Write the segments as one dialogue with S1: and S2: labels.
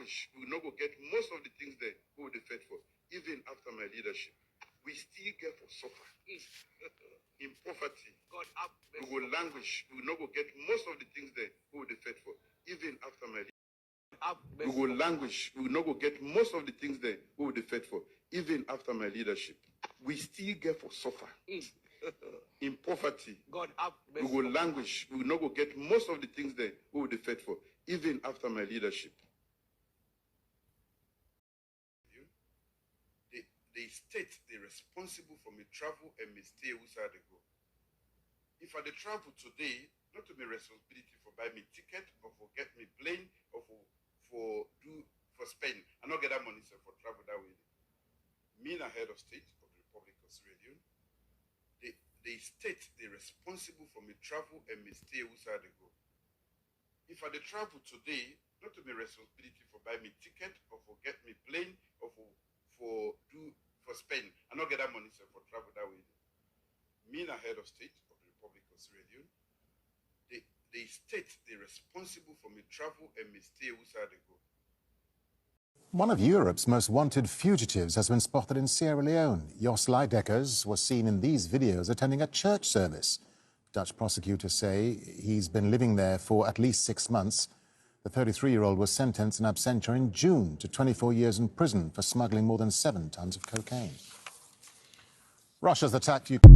S1: language, we will not go get most of the things that we will fight for, even after my leadership. We still get for suffer. In poverty, we will languish, we will not go get most of the things that we will fight for, even after my leadership. We will languish, we will not go get most of the things that we will fight for, even after my leadership. We still get for suffer. In poverty, we will languish, we will not go get most of the things that we will fight for, even after my leadership. The state, they're responsible for me travel and me stay outside they go. If I travel today, not to my responsibility for buy me ticket or for get me plane or for spend. I not get that money for travel that way. Me and head of state of the Republic of Sierra Leone, the state, they're responsible for me travel and me stay outside they go. If I travel today, not to my responsibility for buy me ticket or for get me plane or for spend. I not get that money for travel that way. Me and head of state of the Republic of Sierra Leone, the state, they're responsible for me travel and me stay outside they go.
S2: One of Europe's most wanted fugitives has been spotted in Sierra Leone. Jos Leidekkers was seen in these videos attending a church service. Dutch prosecutors say he's been living there for at least 6 months. The 33-year-old was sentenced in absentia in June to 24 years in prison for smuggling more than 7 tons of cocaine. Russia's attacked Ukraine.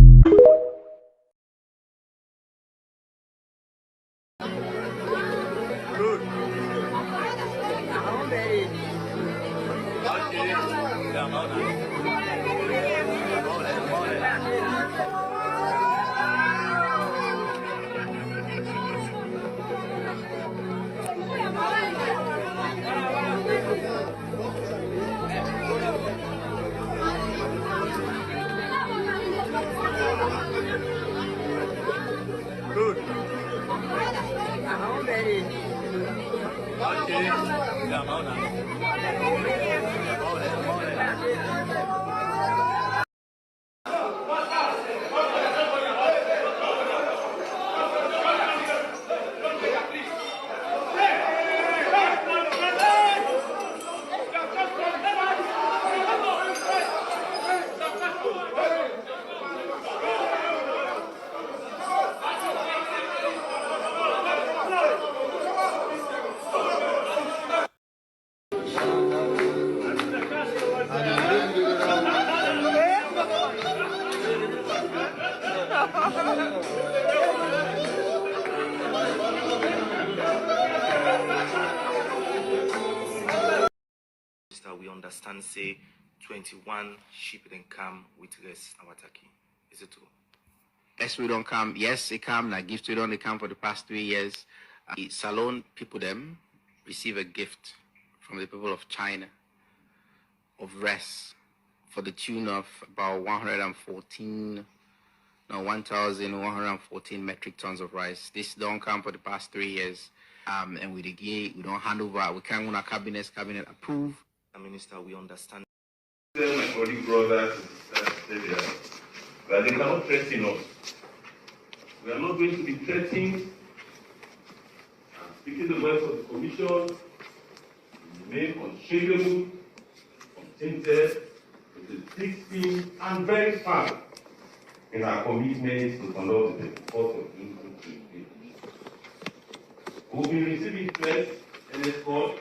S3: We understand, say, 21 ship didn't come with less Nawataki. Is it true?
S4: Yes, we don't come. Yes, they come. Like gifts, we don't come for the past 3 years. The Salon people them receive a gift from the people of China of rice for the tune of about 1,114 metric tons of rice. This don't come for the past 3 years. And with the gate, we don't hand over. We can't go to cabinet approve.
S3: Minister, we understand.
S5: My colleague brothers that they cannot threaten us. We are not going to be threatened. Speaking the words of the Commission, we remain unshakable, untainted, with a thick skin, and very firm in our commitment to conduct the 4th of June 2028. We will be receiving threats and escort.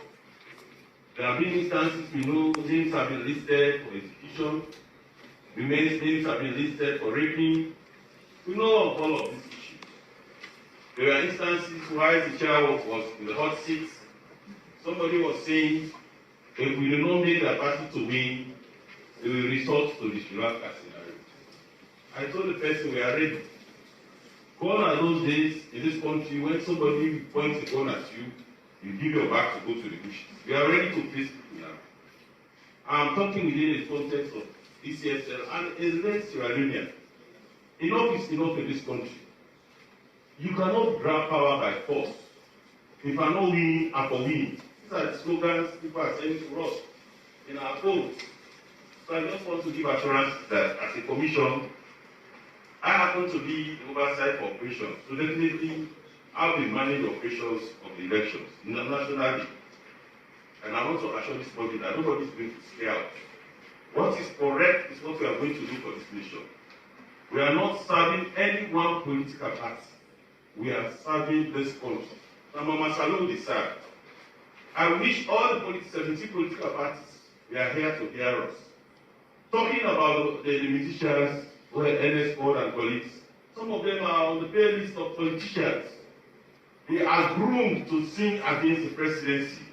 S5: There have been instances we know names have been listed for execution, women's names have been listed for raping. We know of all of these issues. There were instances where the child was in the hot seat. Somebody was saying, if we do not make the party to win, we will resort to the Sri Lanka scenario. I told the person we are ready. Gone are those days in this country when somebody points a gun at you, you give your back to go to the bushes. We are ready to face people now. I'm talking within the context of DCSL and a less Sierra Leonean. Enough is enough in this country. You cannot grab power by force. If I know winning, I'm for winning. These are the slogans people are saying to us in our polls. So I just want to give assurance that as a commission, I happen to be the oversight for operations. So definitely, I'll be managing operations of the elections nationally. And I'm want to assure this body that nobody is going to stay out. What is correct is what we are going to do for this nation. We are not serving any one political party. We are serving this country. And Mama Salou decided. I wish all the 70 political parties were here to hear us. Talking about the musicians, NS Board and colleagues, some of them are on the pay list of politicians. They are groomed to sing against the presidency.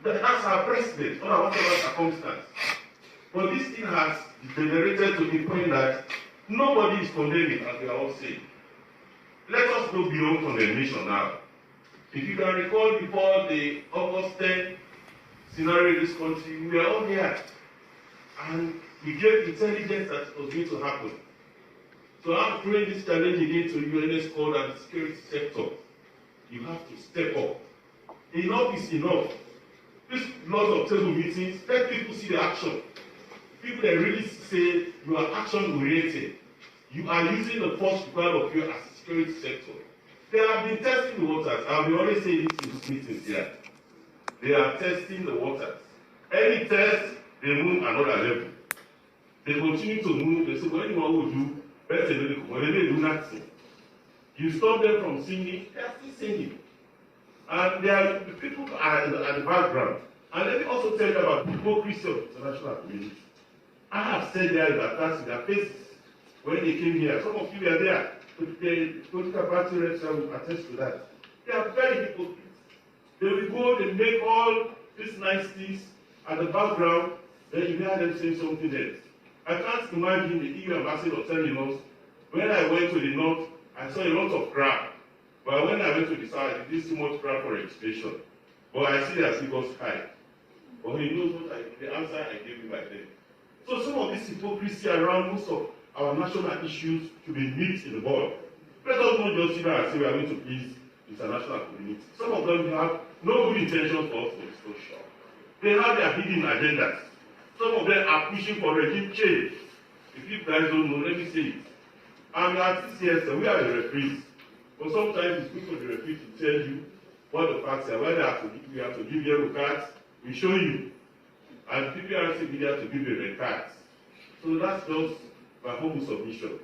S5: That's our president, under whatever circumstance. But this thing has degenerated to the point that nobody is condemning, as we are all saying. Let us go beyond condemnation now. If you can recall, before the August 10 scenario in this country, we were all here. And we gave intelligence that it was going to happen. So I'm throwing this challenge again to UNS Code and the security sector. You have to step up. Enough is enough. This lot of table meetings, let people see the action. People that really say you are action-oriented. You are using the force required of you as a security sector. They have been testing the waters. I've been always saying this in these meetings here. They are testing the waters. Any test, they move another level. They continue to move. They say, what anyone will do, better when they do nothing. You stop them from singing, they are still singing. And the people are at the background. And let me also tell you about the hypocrisy of the international community. I have said there that their faces when they came here. Some of you were there. The political party reps will attest to that. They are very hypocrites. They will go, they make all these nice things at the background, then you hear them saying something else. I can't imagine the EU ambassador telling us, when I went to the north, I saw a lot of crowd. But when I went to the south, I didn't see much crowd for registration. But I see their figures high. But he knows what the answer I gave him back then. So some of this hypocrisy around most of our national issues to be nipped in the bud. Let us not just sit down and say we are going to please the international community. Some of them have no good intentions for us to expose. They have their hidden agendas. Some of them are pushing for regime change. If you guys don't know, let me say it. I'm at TCS, we are the referees. But sometimes it's good for the referee to tell you what the facts are. When we have to give yellow cards, we show you. And people are saying we have to give you red cards. So that's just my humble submission.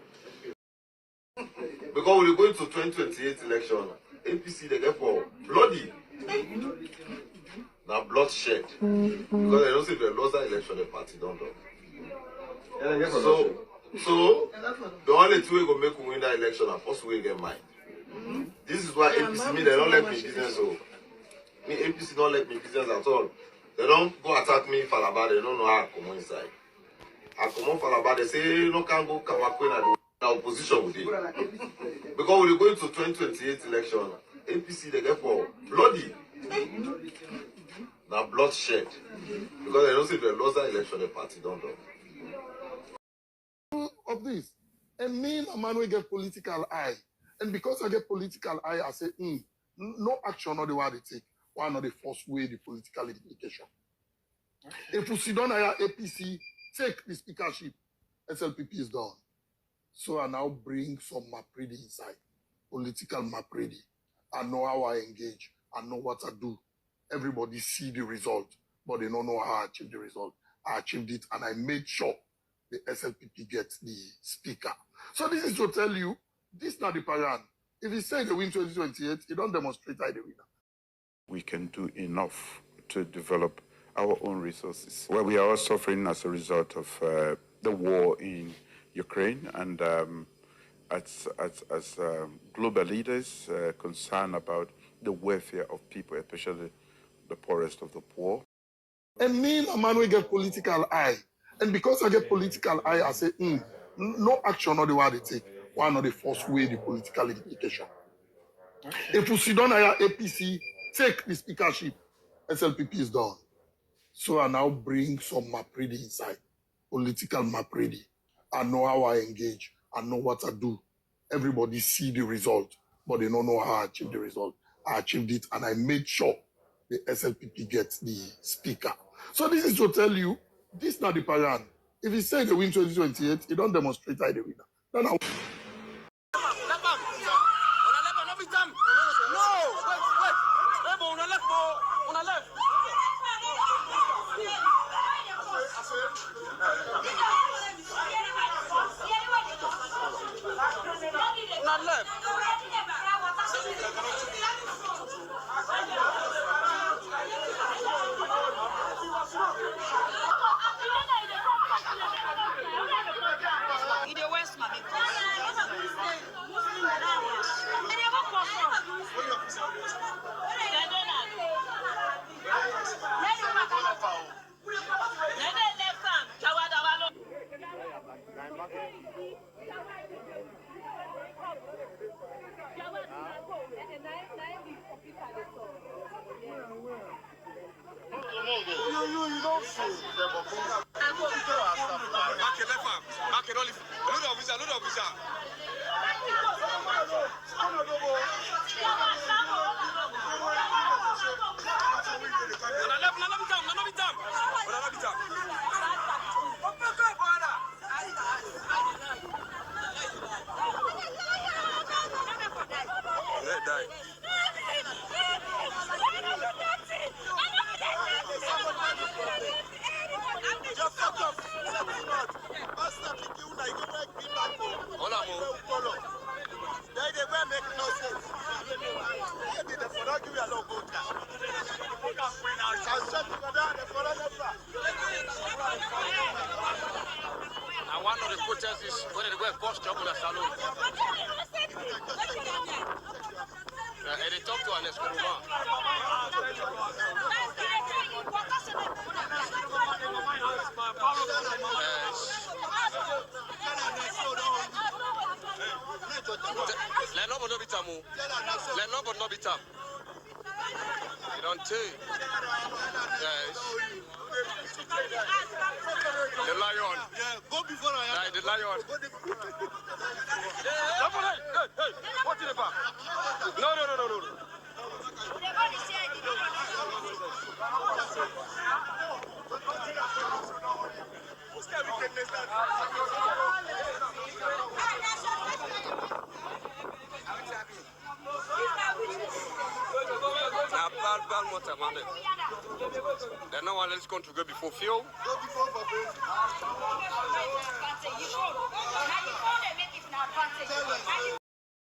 S6: Because we're going to 2028 election, APC they get for bloody. Now bloodshed. Because they don't say if they lost that election, the party don't do. So the only two way go make we win that election and first we get mine. This is why APC me they don't let me business so. Me APC don't let me business at all. They don't go attack me Falaba, they don't know how I come inside. I come on Falaba, they say no can go Kamakwe and the opposition with it. Because we're going to 2028 election, APC they get for bloody. Now bloodshed. Because they don't say if they lost that election, the party don't do.
S7: Of this, and me and man will get political eye. And because I get political eye, I say, no action or the way they take. Why not the first way the political implication? If we sit down at APC, take the speakership, SLPP is done. So I now bring some MAPREDI inside, political MAPREDI. I know how I engage, I know what I do. Everybody see the result, but they don't know how I achieve the result. I achieved it and I made sure the SLPP gets the speaker. So this is to tell you, this is not the pattern. If he say they win 2028, he don't demonstrate how they win.
S8: We can do enough to develop our own resources. Well, we are all suffering as a result of the war in Ukraine, and as global leaders concerned about the welfare of people, especially the poorest of the poor.
S7: And me and man will get political eye. And because I get political eye, I say, no action or the way they take. Why not the first way the political implication? If we sit down at APC, take the speakership, SLPP is done. So I now bring some MAPREDI inside, political MAPREDI. I know how I engage, I know what I do. Everybody see the result, but they don't know how I achieve the result. I achieved it and I made sure the SLPP gets the speaker. So this is to tell you, this is not the pattern. If he say they win 2028, he don't demonstrate how they win. Then I
S9: No, wait. On a left. One of the protesters when they go and bust job in a salon. And they talk to an escrow. Let nobody be tamu. Let nobody not be tam. You don't take. Yes. The lion. Yeah, go before I am. The lion. Hey, what's in the back? No. Then no one else going to go before Phil. Go before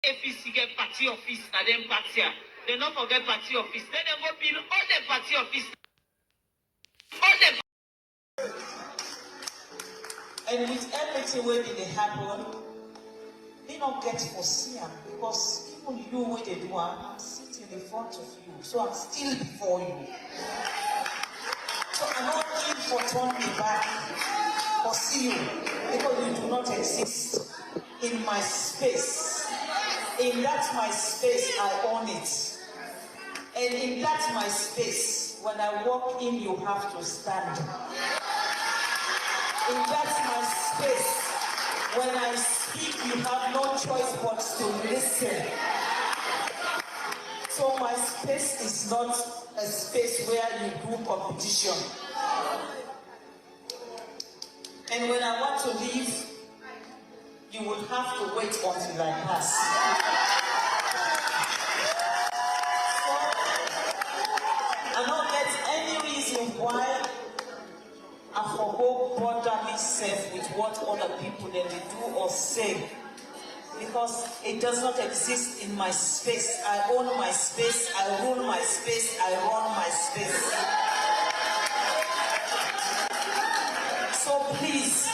S10: APC get party office and then party. They don't forget party office. Then they go build all the party office. All the. And with everything where did they happen, they don't get for see because even you where they do, I'm sitting in front of you, so I'm still before you. So I'm not looking for turn me back or see you because you do not exist in my space. In that my space, I own it. And in that my space, when I walk in, you have to stand. In that my space, when I speak, you have no choice but to listen. So my space is not a space where you do competition. And when I want to leave, you would have to wait until I pass. So I don't get any reason why I forgo bother myself with what other people that they do or say. Because it does not exist in my space. I own my space, I rule my space, I run my space. So please,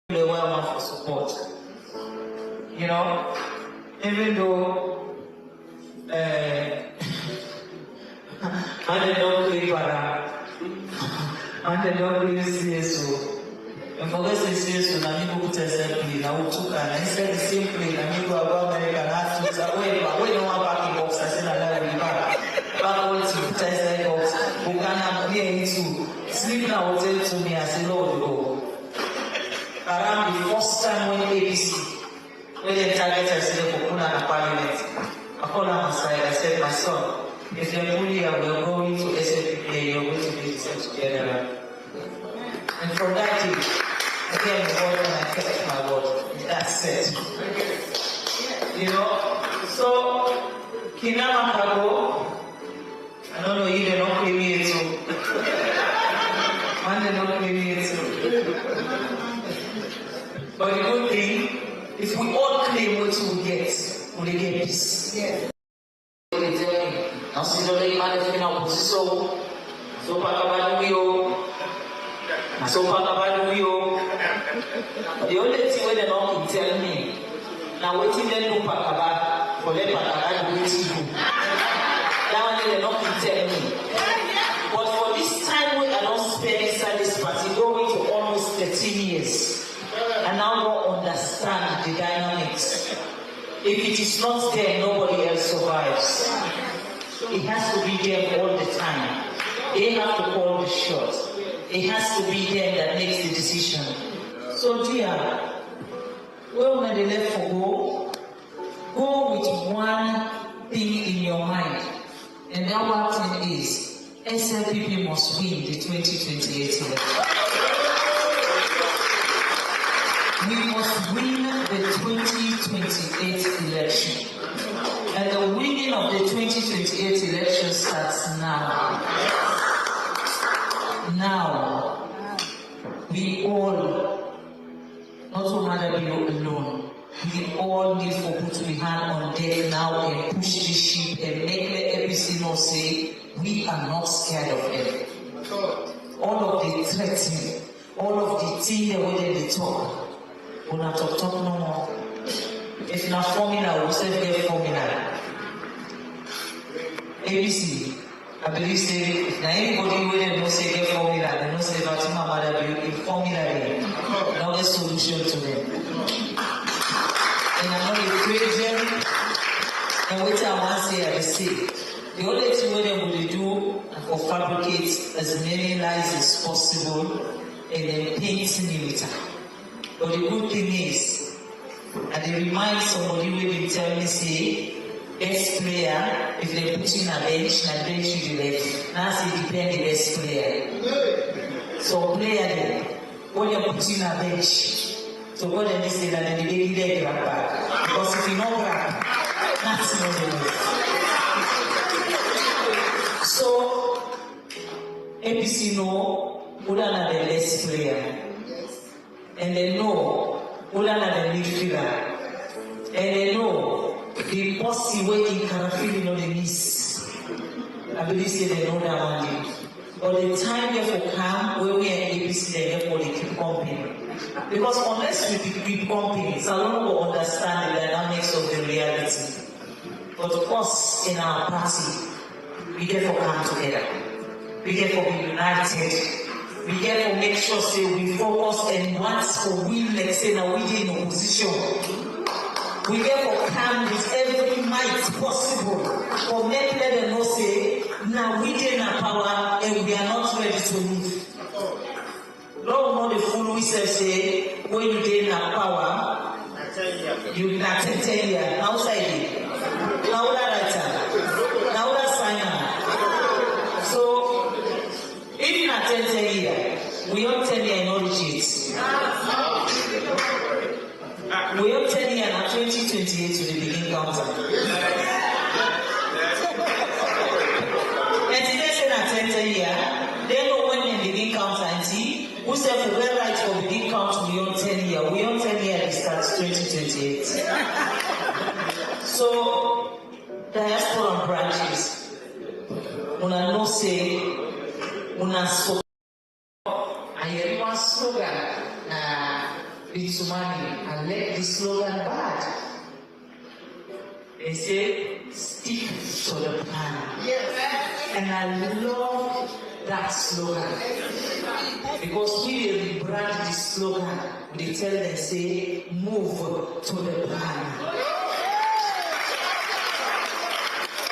S10: you're welcome for support. You know, even though I don't play para, I don't play CSO. And for this is na people test play na utuka na instead the same play na people about America have to say we don't want back box I say na la back all to test box who can have here into sleep na hotel to me I say Lord go around the first time when ABC when they target us in the Puna parliament I call him aside I said my son if you're bully and we're going to SFP you're going to be the same together. And from that day, again, I kept my word. That's it. You know? So, Kinama Kago, I don't know, you don't pay me too. Man, they don't pay me too. But the good thing, if we all claim what we get, we get peace. Yeah. Now, see the late man is in our position. So, Pakabaduyo. So, Pakabaduyo. The only thing where they don't tell me, now waiting them to Pakaba for them Pakaba to wait to do. That one they don't tell me. But for this time when I don't spend inside this party, going to almost 13 years, I now don't understand the dynamics. If it is not there, nobody else survives. It has to be there all the time. They have to call the shots. it has to be them that makes the decision. So dear, when they left for go with one thing in your mind, and that one thing is SLPP must win the 2028 election. We must win the 2028 election. And the winning of the 2028 election starts now. Now, we all, not Maada Bio alone, we all need for put to be hand on deck now and push the ship and make the ABC know say, we are not scared of them. All of the threatening, all of the things the way they talk, we not talk no more. If not formula, we say get formula. ABC, I believe say if now anybody where they don't say get formula, they don't say Fatima Maada Bio in formula, now the solution to them. And I'm not a crazy, and what I want to say, I say, the only thing they will do or fabricate as many lies as possible and then paint me with her. But the good thing is, and they remind somebody when they tell me, say, best player, if they put in a bench, and bench you the left. Now say depend the best player. So player then, when you put in a bench, so go and say that the baby leg grab back. Because if you don't grab, that's not the way. So APC know who are the best player. And they know who are the midfielder. And they know the bossy way in Karafili know the miss. I believe say they know that one. But the time therefore come where we are APC, therefore they keep pumping. Because unless we keep pumping, Salon will understand the dynamics of the reality. But of course, in our party, we get to come together. We get to be united. We get to make sure say we focus and once for we like say now we in opposition. We get to come with every might possible for make let them know say now we in our power and we are not ready to move. Lord know the fool we say when you gain our power, you not 10 years outside. Now that right now that sign. So in a 10 years, we don't 10 years no retreats. We don't 10 years now 2028 to the beginning counter. And today say that 10 years, they know when they begin counter and see who said for their right for begin count we on 10 years. We on 10 years it starts 2028. So diaspora branches, una no say, una so. I hear one slogan, Bitsumani, I let this slogan bad. They say, stick to the plan. Yes. And I love that slogan. Because we rebrand this slogan, they tell them, say, move to the plan.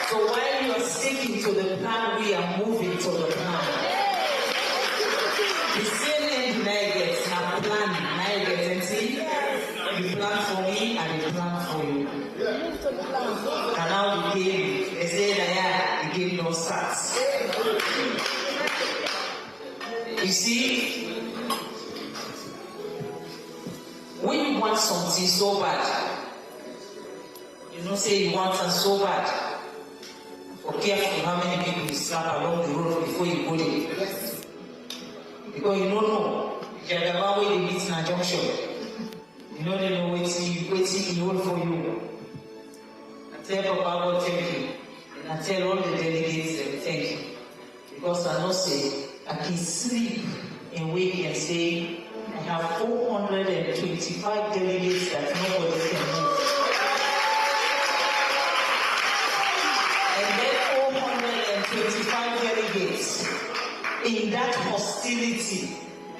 S10: So while you are sticking to the plan, we are moving to the plan. The same end Nigerians are planning. Nigerians and see, you plan for me and you plan for you. And now the game, they say that the game no starts. You see, when you want something so bad, you don't say you want something so bad. Be careful how many people you slap along the road before you go there. Because you don't know. If you're the one way they meet in a junction, you know they know waiting in hold for you. I tell Papa God thank you. And I tell all the delegates thank you. Because I know say I can sleep and wake and say I have 425 delegates that nobody can move. And then 425 delegates in that hostility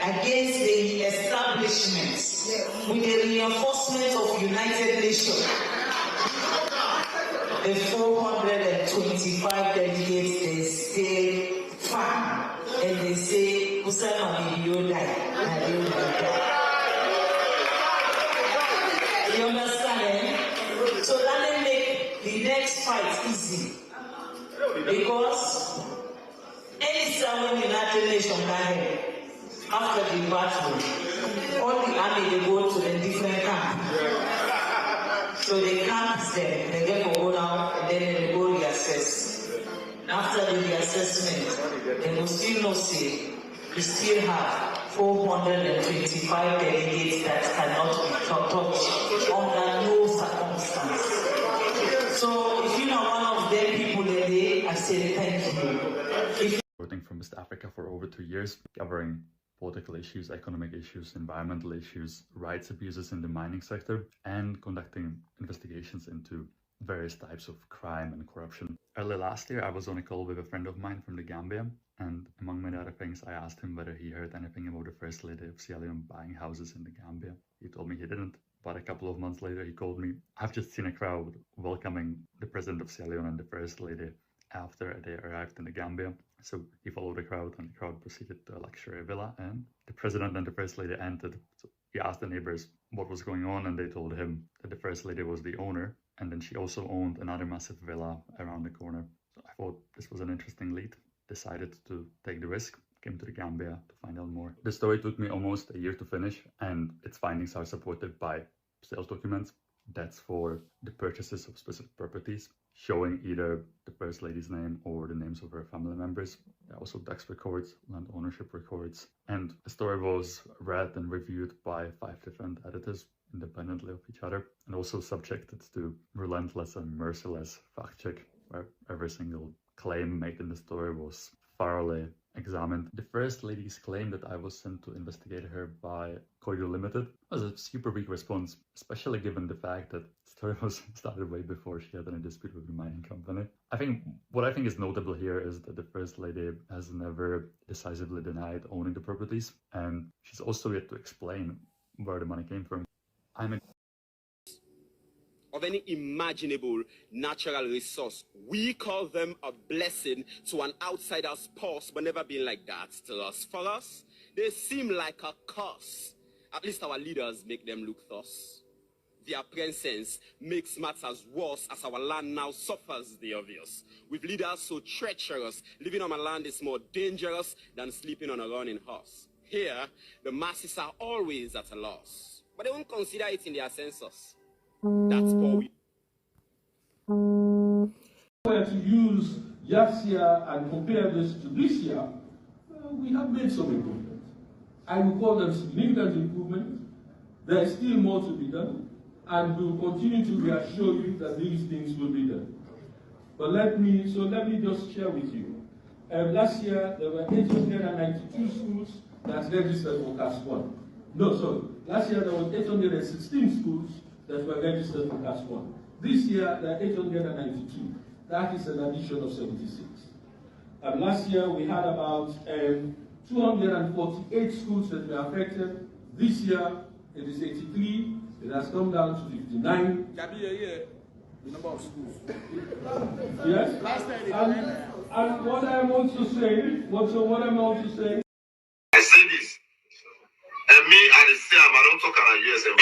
S10: against the establishments with the reinforcement of United Nations. The 425 delegates, they stay firm and they say You understand? So that will make the next fight easy. Because anytime when United Nations after the battle, all the army they go to a different camp. So they camp there, they get to go down, and then they go reassess. After the reassessment, they will still not say we still have 425 delegates that cannot be touched under no circumstance. So if you're not one of them people today, I say thank you.
S11: Working from West Africa for over 2 years, covering political issues, economic issues, environmental issues, rights abuses in the mining sector, and conducting investigations into various types of crime and corruption. Early last year, I was on a call with a friend of mine from the Gambia, and among many other things, I asked him whether he heard anything about the First Lady of Sierra Leone buying houses in the Gambia. He told me he didn't, but a couple of months later, he called me, "I've just seen a crowd welcoming the President of Sierra Leone and the First Lady after they arrived in the Gambia." So he followed the crowd, and the crowd proceeded to a luxury villa, and the President and the First Lady entered. So he asked the neighbors what was going on, and they told him that the First Lady was the owner, and then she also owned another massive villa around the corner. So I thought this was an interesting lead, decided to take the risk, came to the Gambia to find out more. The story took me almost a year to finish, and its findings are supported by sales documents. That's for the purchases of specific properties, showing either the First Lady's name or the names of her family members. There are also tax records, land ownership records, and the story was read and reviewed by 5 different editors independently of each other, and also subjected to relentless and merciless fact check, where every single claim made in the story was thoroughly examined. The First Lady's claim that I was sent to investigate her by Corridor Limited was a super weak response, especially given the fact that the story was started way before she had any dispute with the mining company. What I think is notable here is that the First Lady has never decisively denied owning the properties, and she's also yet to explain where the money came from.
S12: Of any imaginable natural resource. We call them a blessing to an outsider's purse, but never been like that to us. For us, they seem like a curse. At least our leaders make them look thus. Their presence makes matters worse as our land now suffers the obvious. With leaders so treacherous, living on our land is more dangerous than sleeping on a running horse. Here, the masses are always at a loss, but they won't consider it in their census. That's what we
S5: were to use last year and compare this to this year, we have made some improvements. I will call them significant improvements. There is still more to be done, and we will continue to reassure you that these things will be done. But let me just share with you. Last year, there were 892 schools that registered for Class 1. No, sorry. Last year, there were 816 schools that were registered for Class 1. This year, there are 892. That is an addition of 76. Last year, we had about 248 schools that were affected. This year, it is 83. It has come down to 59.
S13: Can be a year, the number of schools.
S5: Yes? And what I want to say,
S6: I say this, and me, I say, I don't talk about USM.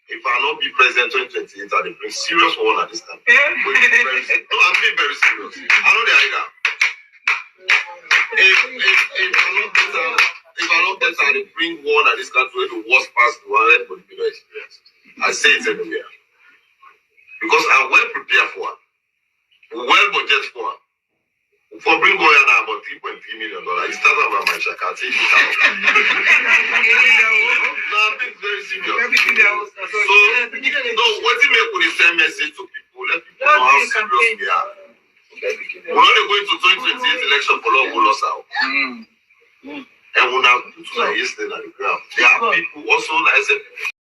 S6: If I not be president 2028, I'll be serious for one at this time. No, I'm being very serious. I know the idea. If I not get I'll bring one at this country, the worst past the one, everybody be no experience. I say it everywhere. Because I'm well prepared for it. Well budgeted for it. For bring boy now about $3.3 million. He started with my shakati. No, I'm being very serious. So, no, what you make with the same message to people, let people know how serious we are. We're only going to 2028 election for long loss out. And we're not put yesterday on the ground. There are people also, like I said,